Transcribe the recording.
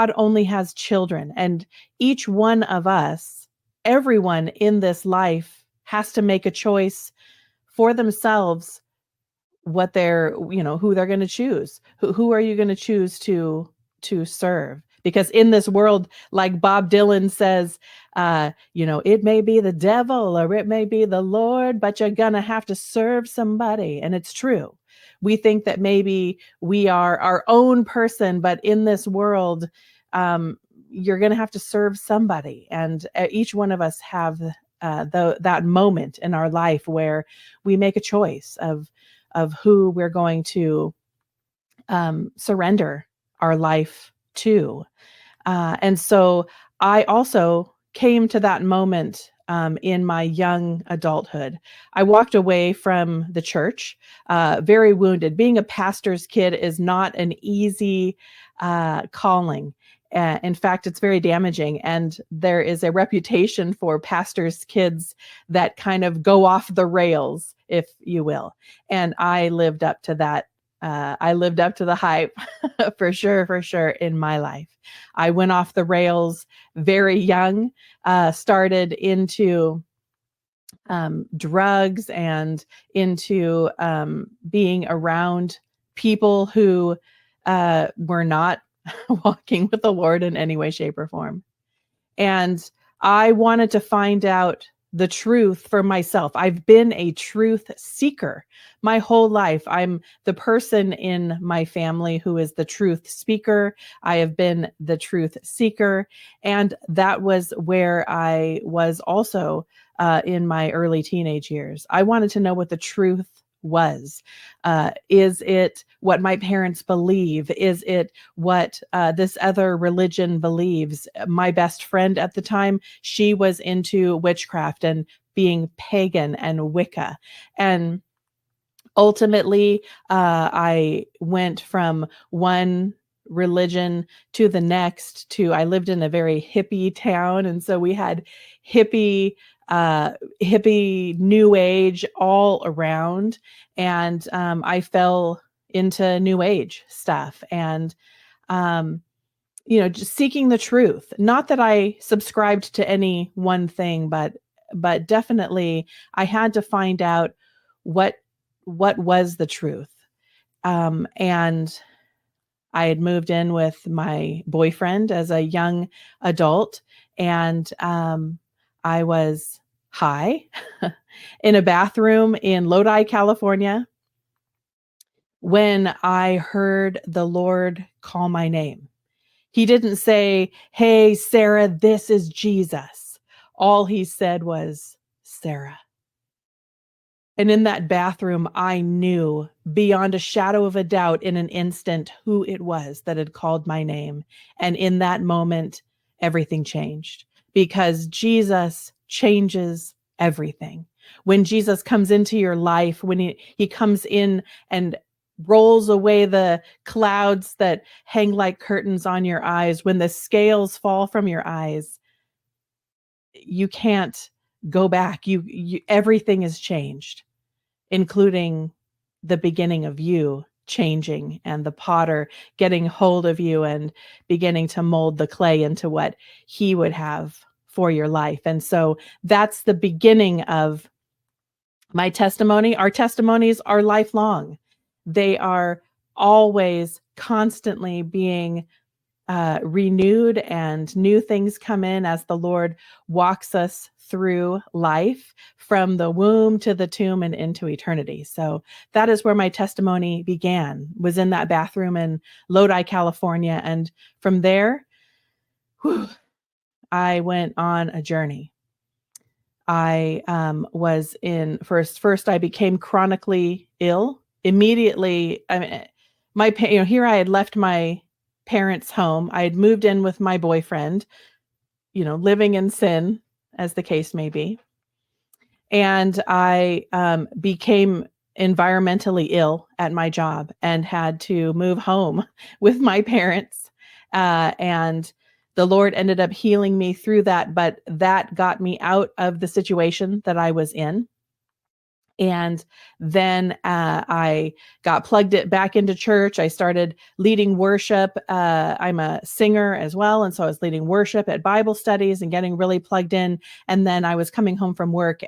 God only has children, and each one of us, everyone in this life has to make a choice for themselves what they're, who they're going to choose. Who are you going to choose to serve? Because in this world, like Bob Dylan says, it may be the devil or it may be the Lord, but you're going to have to serve somebody. And it's true. We think that maybe we are our own person, but in this world, you're going to have to serve somebody. And each one of us have that moment in our life where we make a choice of who we're going to surrender our life to. And so I also came to that moment in my young adulthood. I walked away from the church, very wounded. Being a pastor's kid is not an easy calling. In fact, it's very damaging. And there is a reputation for pastors' kids that kind of go off the rails, if you will. And I lived up to that. I lived up to the hype for sure in my life. I went off the rails very young, started into drugs and into being around people who were not walking with the Lord in any way, shape, or form. And I wanted to find out the truth for myself. I've been a truth seeker my whole life. I'm the person in my family who is the truth speaker. I have been the truth seeker. And that was where I was also in my early teenage years. I wanted to know what the truth was. Is it what my parents believe? Is it what this other religion believes? My best friend at the time, she was into witchcraft and being pagan and Wicca. And ultimately, I went from one religion to the next I lived in a very hippie town. And so we had hippie new age all around. And I fell into new age stuff and, just seeking the truth. Not that I subscribed to any one thing, but definitely I had to find out what was the truth. And I had moved in with my boyfriend as a young adult, and I was high in a bathroom in Lodi, California, when I heard the Lord call my name. He didn't say, "Hey, Sarah, this is Jesus." All he said was, "Sarah." And in that bathroom, I knew beyond a shadow of a doubt in an instant who it was that had called my name. And in that moment, everything changed because Jesus changes everything. When Jesus comes into your life, when he comes in and rolls away the clouds that hang like curtains on your eyes, when the scales fall from your eyes, you can't go back. Everything is changed, including the beginning of you changing and the potter getting hold of you and beginning to mold the clay into what he would have for your life. And so that's the beginning of my testimony. Our testimonies are lifelong. They are always constantly being renewed, and new things come in as the Lord walks us through life from the womb to the tomb and into eternity. So that is where my testimony began, was in that bathroom in Lodi, California. And from there, I went on a journey. I was in first I became chronically ill immediately. I mean, here I had left my parents' home. I had moved in with my boyfriend, living in sin, as the case may be. And I became environmentally ill at my job and had to move home with my parents. And the Lord ended up healing me through that, but that got me out of the situation that I was in. And then I got plugged it back into church. I started leading worship. I'm a singer as well. And so I was leading worship at Bible studies and getting really plugged in. And then I was coming home from work